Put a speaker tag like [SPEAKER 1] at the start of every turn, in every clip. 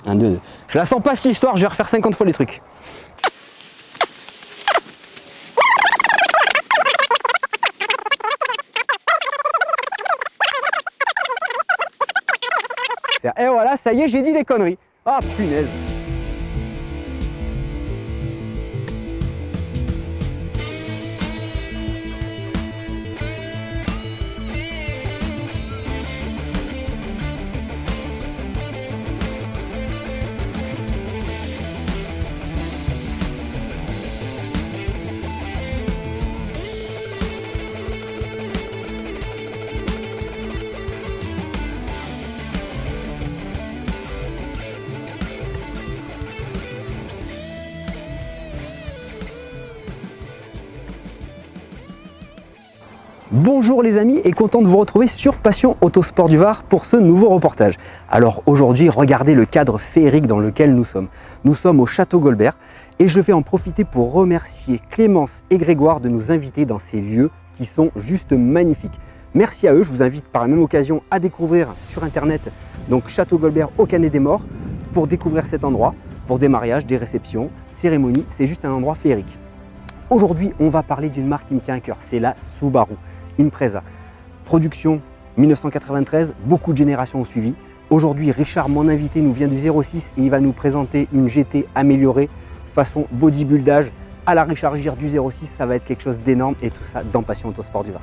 [SPEAKER 1] 1, 2, 2. Je la sens pas cette histoire, je vais refaire 50 fois les trucs. Et voilà, ça y est, j'ai dit des conneries. Ah, punaise. Bonjour les amis et content de vous retrouver sur Passion Autosport du Var pour ce nouveau reportage. Alors aujourd'hui, regardez le cadre féerique dans lequel nous sommes. Nous sommes au Château Goldbert et je vais en profiter pour remercier Clémence et Grégoire de nous inviter dans ces lieux qui sont juste magnifiques. Merci à eux, je vous invite par la même occasion à découvrir sur internet donc Château Goldbert au Canet des Morts pour découvrir cet endroit, pour des mariages, des réceptions, cérémonies, c'est juste un endroit féerique. Aujourd'hui, on va parler d'une marque qui me tient à cœur, c'est la Subaru Impreza. Production 1993, beaucoup de générations ont suivi. Aujourd'hui, Richard, mon invité, nous vient du 06 et il va nous présenter une GT améliorée façon bodybuildage à la Richard Gere du 06. Ça va être quelque chose d'énorme et tout ça dans Passion Autosport du Var.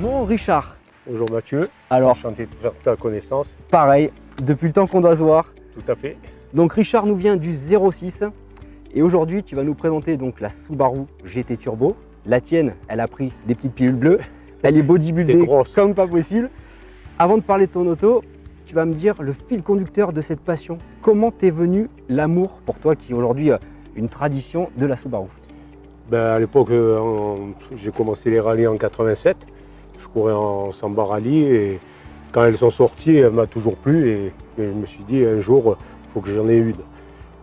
[SPEAKER 1] Bon Richard.
[SPEAKER 2] Bonjour Mathieu,
[SPEAKER 1] Alors,
[SPEAKER 2] enchanté de faire ta connaissance.
[SPEAKER 1] pareil, depuis le temps qu'on doit se voir.
[SPEAKER 2] Tout à fait.
[SPEAKER 1] Donc Richard nous vient du 06 et aujourd'hui tu vas nous présenter donc la Subaru GT Turbo. La tienne, elle a pris des petites pilules bleues, elle est bodybuildée comme pas possible. Avant de parler de ton auto, tu vas me dire le fil conducteur de cette passion. Comment t'es venu l'amour pour toi qui est aujourd'hui une tradition de la Subaru?
[SPEAKER 2] À l'époque, j'ai commencé les rallyes en 87. Je courais en Samba Rally et quand elles sont sorties, elle m'a toujours plu et je me suis dit un jour, il faut que j'en ai une.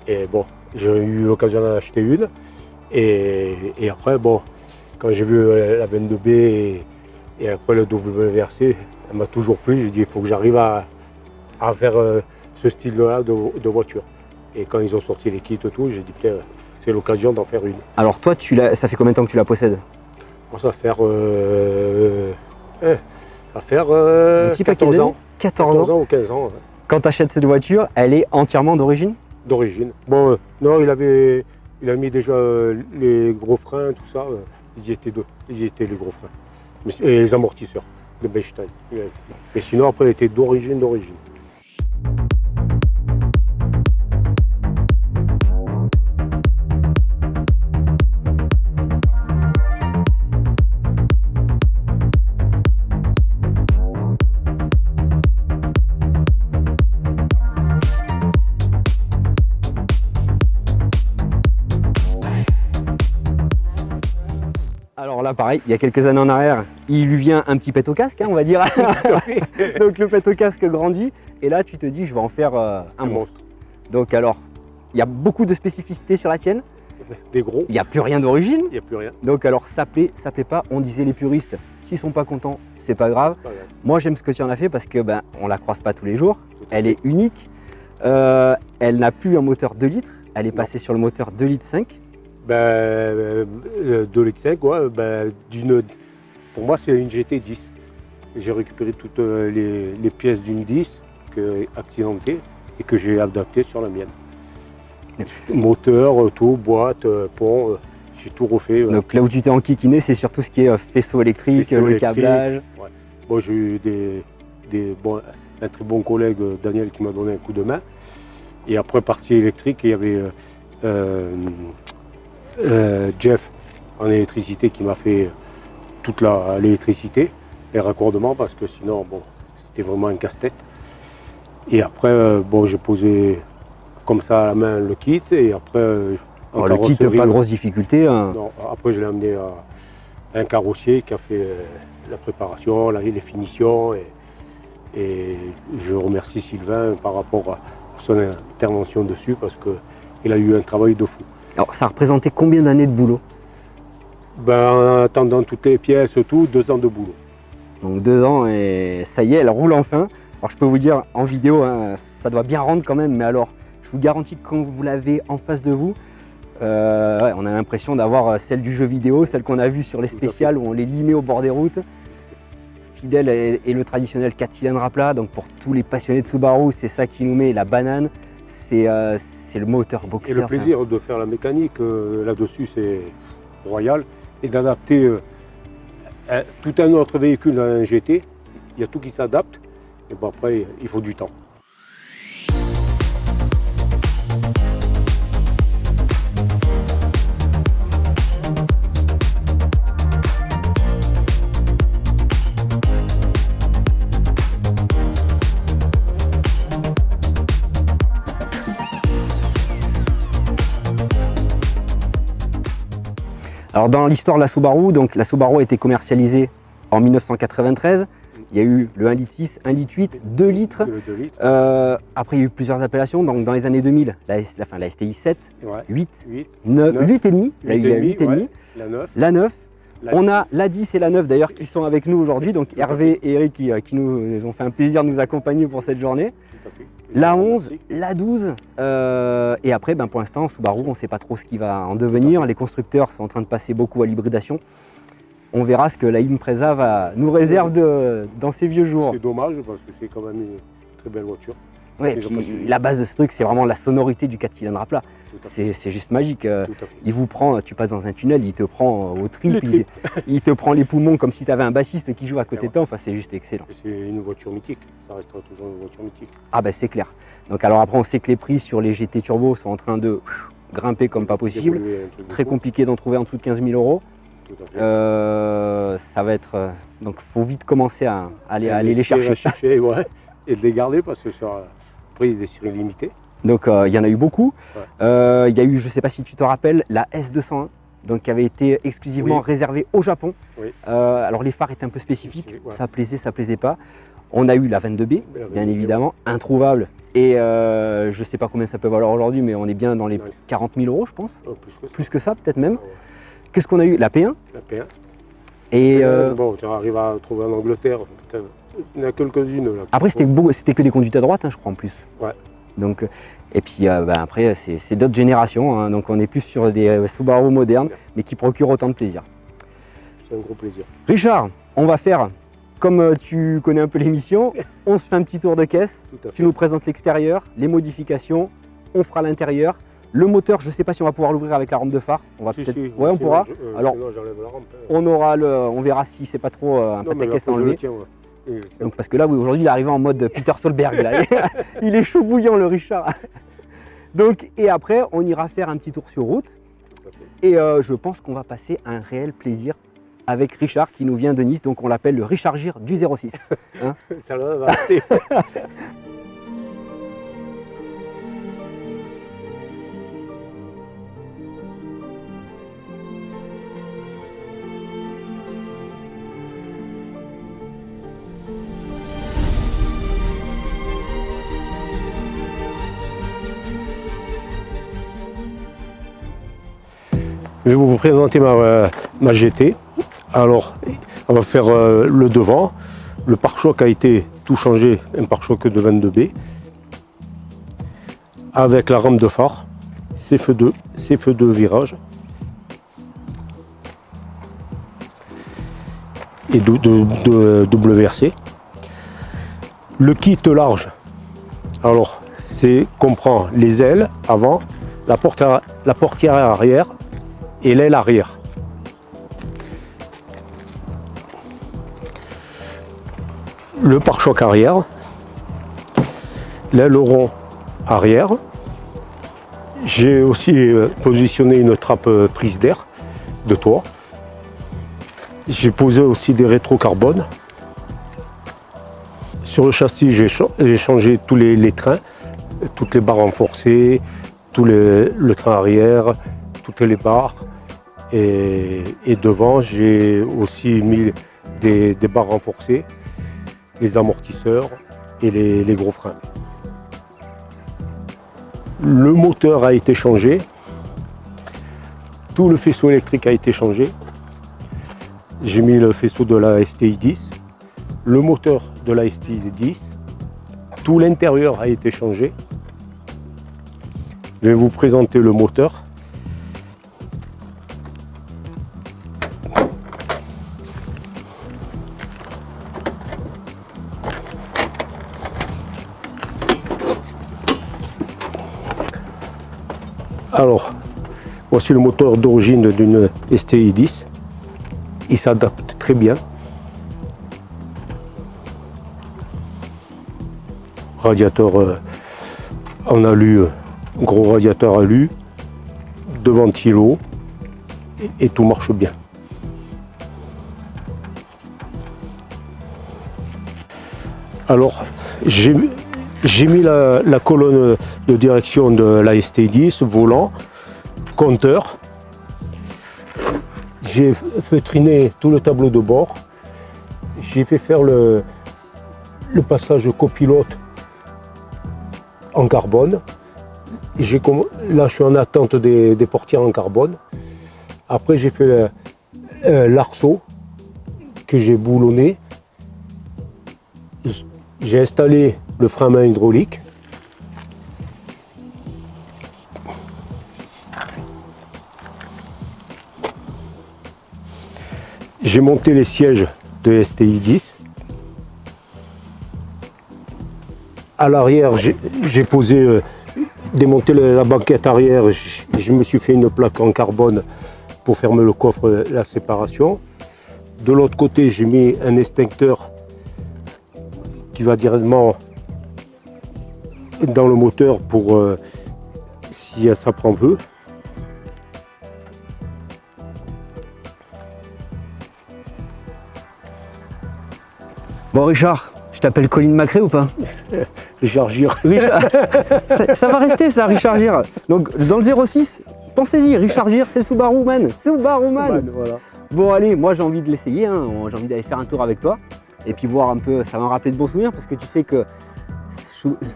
[SPEAKER 2] Et bon, j'ai eu l'occasion d'en acheter une. Et après, bon, quand j'ai vu la 22B et après le WRC, elle m'a toujours plu. J'ai dit, il faut que j'arrive à faire ce style-là de voiture. Et quand ils ont sorti les kits et tout, j'ai dit, c'est l'occasion d'en faire une.
[SPEAKER 1] Alors toi, ça fait combien de temps que tu la possèdes?
[SPEAKER 2] Ça va faire,
[SPEAKER 1] un petit
[SPEAKER 2] 14 ans.
[SPEAKER 1] 14 ans
[SPEAKER 2] ou 15 ans. Ouais.
[SPEAKER 1] Quand tu achètes cette voiture, elle est entièrement d'origine?
[SPEAKER 2] D'origine. Bon, non, il a mis déjà les gros freins, tout ça. Ils y étaient les gros freins. Et les amortisseurs de Bechstein. Et sinon, après, elle était d'origine.
[SPEAKER 1] Alors là, pareil, il y a quelques années en arrière, il lui vient un petit pet au casque, on va dire. Donc le pet au casque grandit, et là tu te dis, je vais en faire un monstre. Donc alors, il y a beaucoup de spécificités sur la tienne.
[SPEAKER 2] Des gros.
[SPEAKER 1] Il n'y a plus rien d'origine.
[SPEAKER 2] Il n'y a plus rien.
[SPEAKER 1] Donc alors, ça plaît pas. On disait les puristes, s'ils sont pas contents, c'est pas grave. Moi, j'aime ce que tu en as fait parce que on la croise pas tous les jours. Elle est unique. Elle n'a plus un moteur 2 litres. Elle est passée sur le moteur 2 litres 5.
[SPEAKER 2] 2 litres 5, ouais, pour moi c'est une GT10. J'ai récupéré toutes les pièces d'une 10 accidentée et que j'ai adaptées sur la mienne. Moteur, tout, boîte, pont, j'ai tout refait.
[SPEAKER 1] Donc là où tu t'es enquiquiné, c'est surtout ce qui est faisceau électrique, le câblage.
[SPEAKER 2] Ouais. Bon, j'ai eu un très bon collègue, Daniel, qui m'a donné un coup de main. Et après, partie électrique, il y avait Jeff en électricité qui m'a fait toute l'électricité, les raccordements, parce que sinon, bon, c'était vraiment un casse-tête. Et après, bon, j'ai posé comme ça à la main le kit et après en
[SPEAKER 1] Le kit, pas grosse difficulté. Hein.
[SPEAKER 2] Non, après je l'ai amené à un carrossier qui a fait la préparation, les finitions et je remercie Sylvain par rapport à son intervention dessus parce qu'il a eu un travail de fou.
[SPEAKER 1] Alors ça représentait combien d'années de boulot?
[SPEAKER 2] Ben, en attendant toutes les pièces, tout, 2 ans de boulot.
[SPEAKER 1] Donc 2 ans et ça y est, elle roule enfin. Alors je peux vous dire en vidéo, hein, ça doit bien rendre quand même, mais alors je vous garantis que quand vous l'avez en face de vous, on a l'impression d'avoir celle du jeu vidéo, celle qu'on a vue sur les spéciales où on les limait au bord des routes. Fidèle est le traditionnel 4 cylindres à plat, donc pour tous les passionnés de Subaru, c'est ça qui nous met la banane, c'est le moteur boxer.
[SPEAKER 2] Et le plaisir de faire la mécanique là-dessus, c'est royal, et d'adapter tout un autre véhicule dans un GT, il y a tout qui s'adapte, et bon après il faut du temps.
[SPEAKER 1] Alors dans l'histoire de la Subaru, donc la Subaru a été commercialisée en 1993. Il y a eu le 1,6 litre, 1,8 litre, 2 litres. Après, il y a eu plusieurs appellations. Donc dans les années 2000, la STI 7,
[SPEAKER 2] Ouais.
[SPEAKER 1] 8,
[SPEAKER 2] 9,
[SPEAKER 1] 8,5. Là, il y a 8,5.
[SPEAKER 2] ouais. La 9.
[SPEAKER 1] La 9. On a la 10 et la 9 d'ailleurs qui sont avec nous aujourd'hui. Donc Hervé et Eric qui nous ont fait un plaisir de nous accompagner pour cette journée.
[SPEAKER 2] Tout à fait.
[SPEAKER 1] La 11, la 12, et après pour l'instant Subaru on ne sait pas trop ce qui va en devenir, les constructeurs sont en train de passer beaucoup à l'hybridation. On verra ce que la Impreza nous réserve dans ces vieux jours.
[SPEAKER 2] C'est dommage parce que c'est quand même une très belle voiture.
[SPEAKER 1] Ouais, et puis la base de ce truc c'est vraiment la sonorité du 4 cylindres à plat. C'est juste magique. Il vous prend, tu passes dans un tunnel, il te prend au trip, il te prend les poumons comme si tu avais un bassiste qui joue à côté de toi. Enfin, c'est juste excellent.
[SPEAKER 2] C'est une voiture mythique, ça restera toujours une voiture mythique.
[SPEAKER 1] Ah c'est clair. Donc alors après on sait que les prix sur les GT Turbo sont en train de grimper comme pas possible. Très compliqué d'en trouver en dessous de 15 000 €. Ça va être... donc faut vite commencer à aller les chercher.
[SPEAKER 2] Ouais, et de les garder parce que sur après des séries limitées.
[SPEAKER 1] Donc il y en a eu beaucoup. Ouais. Il y a eu, je ne sais pas si tu te rappelles, la S201, donc, qui avait été exclusivement réservée au Japon. Oui. Alors les phares étaient un peu spécifiques, ouais. Ça plaisait pas. On a eu la 22B, bien évidemment, introuvable. Et je ne sais pas combien ça peut valoir aujourd'hui, mais on est bien dans les 40 000 €, je pense. Oh, plus que ça, peut-être même. Ouais. Qu'est-ce qu'on a eu? La P1.
[SPEAKER 2] La P1.
[SPEAKER 1] Et
[SPEAKER 2] bon, tu arrives à trouver en Angleterre. Il y en a quelques-unes là.
[SPEAKER 1] Après, c'était que des conduites à droite, hein, je crois, en plus.
[SPEAKER 2] Ouais.
[SPEAKER 1] Donc, et puis après, c'est d'autres générations. Hein, donc, on est plus sur des Subaru modernes, mais qui procurent autant de plaisir.
[SPEAKER 2] C'est un gros plaisir.
[SPEAKER 1] Richard, on va faire, comme tu connais un peu l'émission, on se fait un petit tour de caisse. Tu nous présentes l'extérieur, les modifications, on fera l'intérieur. Le moteur, je ne sais pas si on va pouvoir l'ouvrir avec la rampe de phare. On va peut-être. Oui, on pourra. Alors, on verra si c'est pas trop un pataquès à enlever. Donc, parce que là, oui, aujourd'hui, il est arrivé en mode Peter Solberg. Là. Il est chaud bouillant, le Richard. Donc, et après, on ira faire un petit tour sur route. Et je pense qu'on va passer un réel plaisir avec Richard qui nous vient de Nice. Donc, on l'appelle le Richard Gir du 06. Hein.
[SPEAKER 2] Ça va rester. Je vais vous présenter ma GT. Alors, on va faire le devant. Le pare-choc a été tout changé, un pare-choc de 22B. Avec la rampe de phare, ses feux de virage. Et de WRC. Le kit large, alors, comprend les ailes avant, la portière arrière, et l'aile arrière. Le pare-choc arrière, l'aileron arrière. J'ai aussi positionné une trappe prise d'air de toit. J'ai posé aussi des rétro-carbone Sur le châssis, j'ai changé tous les trains, toutes les barres renforcées, le train arrière, toutes les barres. Et devant, j'ai aussi mis des barres renforcées, les amortisseurs et les gros freins. Le moteur a été changé, tout le faisceau électrique a été changé. J'ai mis le faisceau de la STI 10, le moteur de la STI 10, tout l'intérieur a été changé. Je vais vous présenter le moteur. Alors, voici le moteur d'origine d'une STI 10. Il s'adapte très bien. Radiateur en alu, gros radiateur alu, deux ventilos et tout marche bien. Alors, j'ai mis la colonne de direction de la ST10, volant, compteur. J'ai feutriné tout le tableau de bord. J'ai fait faire le passage copilote en carbone. Là, je suis en attente des portières en carbone. Après, j'ai fait l'arceau que j'ai boulonné. J'ai installé le frein à main hydraulique. J'ai monté les sièges de STI 10. À l'arrière, j'ai démonté la banquette arrière. Je me suis fait une plaque en carbone pour fermer le coffre, la séparation. De l'autre côté, j'ai mis un extincteur qui va directement dans le moteur pour si ça prend feu.
[SPEAKER 1] Bon Richard, je t'appelle Colin Macré ou pas?
[SPEAKER 2] Richard Gir.
[SPEAKER 1] Ça va rester ça, Richard Gir. Donc dans le 06, pensez-y, Richard Gir, c'est le Subaru Man. Subaru Man.
[SPEAKER 2] Voilà.
[SPEAKER 1] Bon allez, moi j'ai envie de l'essayer, hein. J'ai envie d'aller faire un tour avec toi. Et puis voir un peu, ça m'a rappelé de bons souvenirs parce que tu sais que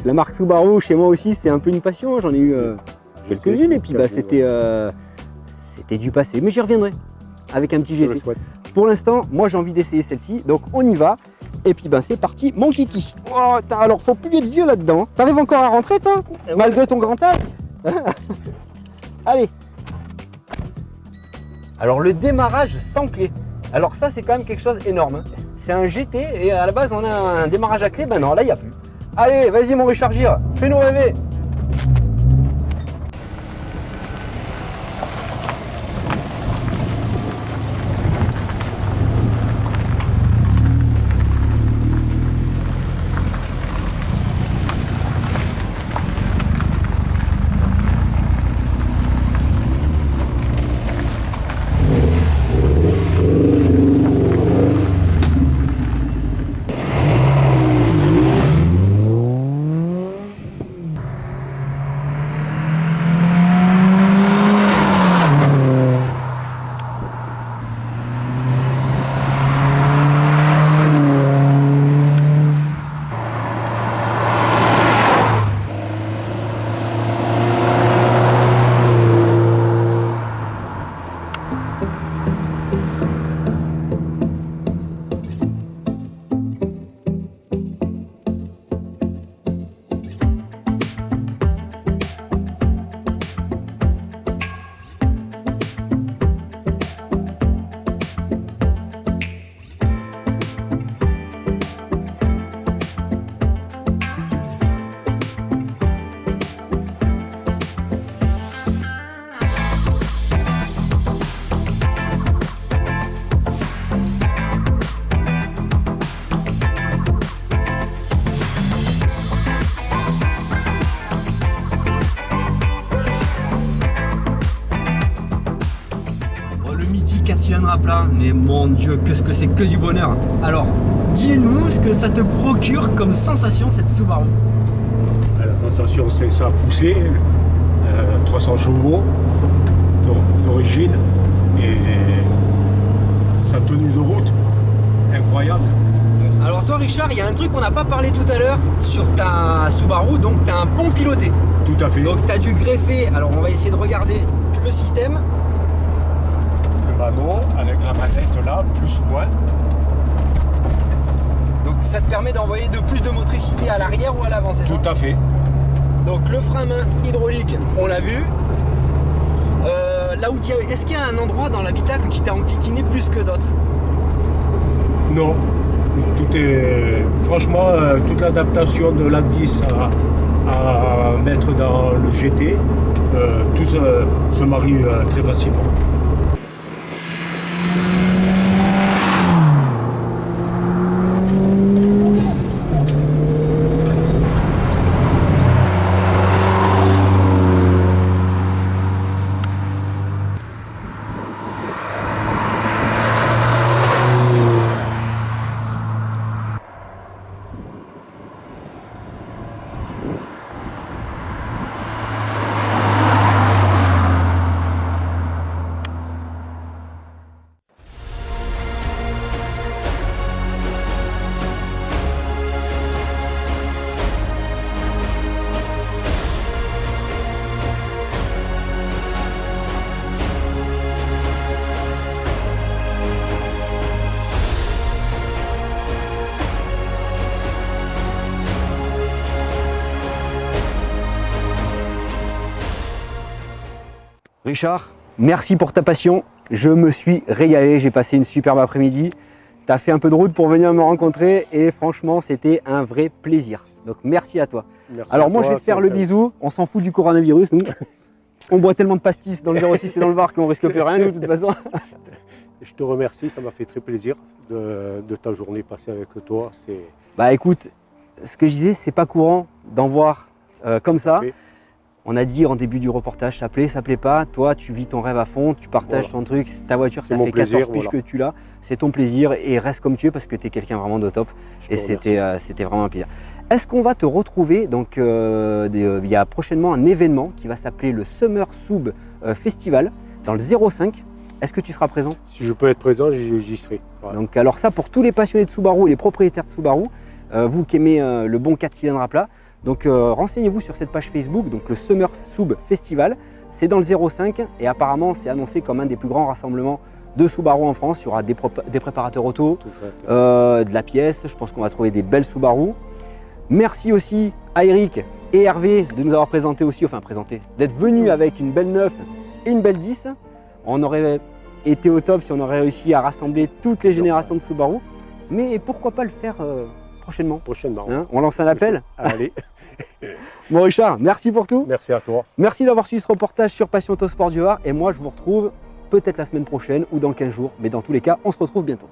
[SPEAKER 1] la marque Subaru chez moi aussi c'est un peu une passion, j'en ai eu quelques-unes et puis bah, c'était du passé. Mais j'y reviendrai avec un petit GT. Pour l'instant, moi j'ai envie d'essayer celle-ci, donc on y va. Et puis ben c'est parti, mon kiki. Oh, alors faut plus être vieux là-dedans. T'arrives encore à rentrer toi, malgré ton grand âge. Allez. Alors le démarrage sans clé. Alors ça c'est quand même quelque chose d'énorme. C'est un GT et à la base on a un démarrage à clé. Ben non, là il n'y a plus. Allez, vas-y mon Richard Gir, fais-nous rêver. Rapla, mais mon Dieu, qu'est-ce que c'est que du bonheur. Alors, dis-nous ce que ça te procure comme sensation cette Subaru.
[SPEAKER 2] La sensation, c'est ça a poussé, 300 chevaux d'origine et sa tenue de route, incroyable.
[SPEAKER 1] Alors toi Richard, il y a un truc qu'on n'a pas parlé tout à l'heure sur ta Subaru, donc tu as un pont piloté.
[SPEAKER 2] Tout à fait.
[SPEAKER 1] Donc tu as dû greffer, alors on va essayer de regarder le système.
[SPEAKER 2] Le ballon avec la manette là, plus ou moins.
[SPEAKER 1] Donc ça te permet d'envoyer plus de motricité à l'arrière ou à l'avant, c'est ça?
[SPEAKER 2] Tout à fait.
[SPEAKER 1] Donc le frein main hydraulique, on l'a vu. Là où est-ce qu'il y a un endroit dans l'habitacle qui t'a enquiquiné plus que d'autres?
[SPEAKER 2] Non. Tout est, franchement, toute l'adaptation de la 10 à mettre dans le GT, tout se marie très facilement.
[SPEAKER 1] Richard, merci pour ta passion. Je me suis régalé, j'ai passé une superbe après-midi. Tu as fait un peu de route pour venir me rencontrer et franchement, c'était un vrai plaisir. Donc merci à toi.
[SPEAKER 2] Merci.
[SPEAKER 1] Alors moi, je vais te faire le bisou. On s'en fout du coronavirus, nous. On boit tellement de pastis dans le 06 et dans le Var qu'on risque plus rien, nous, de toute façon.
[SPEAKER 2] Je te remercie, ça m'a fait très plaisir de ta journée passée avec toi.
[SPEAKER 1] Bah écoute, ce que je disais, c'est pas courant d'en voir comme ça. On a dit en début du reportage, ça plaît, ça plaît pas. Toi, tu vis ton rêve à fond, tu partages ton truc. Ta voiture, ça fait 14 piges que tu l'as. C'est ton plaisir et reste comme tu es parce que tu es quelqu'un vraiment de top. Et c'était vraiment un plaisir. Est-ce qu'on va te retrouver? Donc, il y a prochainement un événement qui va s'appeler le Summer Sub Festival dans le 05. Est-ce que tu seras présent?
[SPEAKER 2] Si je peux être présent, j'y serai. Voilà.
[SPEAKER 1] Donc, alors ça, pour tous les passionnés de Subaru et les propriétaires de Subaru, vous qui aimez le bon 4 cylindres à plat, donc renseignez-vous sur cette page Facebook, donc le Summer Sub Festival, c'est dans le 05 et apparemment c'est annoncé comme un des plus grands rassemblements de Subaru en France. Il y aura des préparateurs auto, de la pièce, je pense qu'on va trouver des belles Subaru. Merci aussi à Eric et Hervé de nous avoir d'être venus avec une belle 9 et une belle 10. On aurait été au top si on aurait réussi à rassembler toutes les générations de Subaru, mais pourquoi pas le faire prochainement. Hein, on lance un appel.
[SPEAKER 2] Allez.
[SPEAKER 1] Bon Richard, merci pour tout.
[SPEAKER 2] Merci à toi.
[SPEAKER 1] Merci d'avoir suivi ce reportage sur Passion Autosport du Var. Et moi, je vous retrouve peut-être la semaine prochaine ou dans 15 jours. Mais dans tous les cas, on se retrouve bientôt.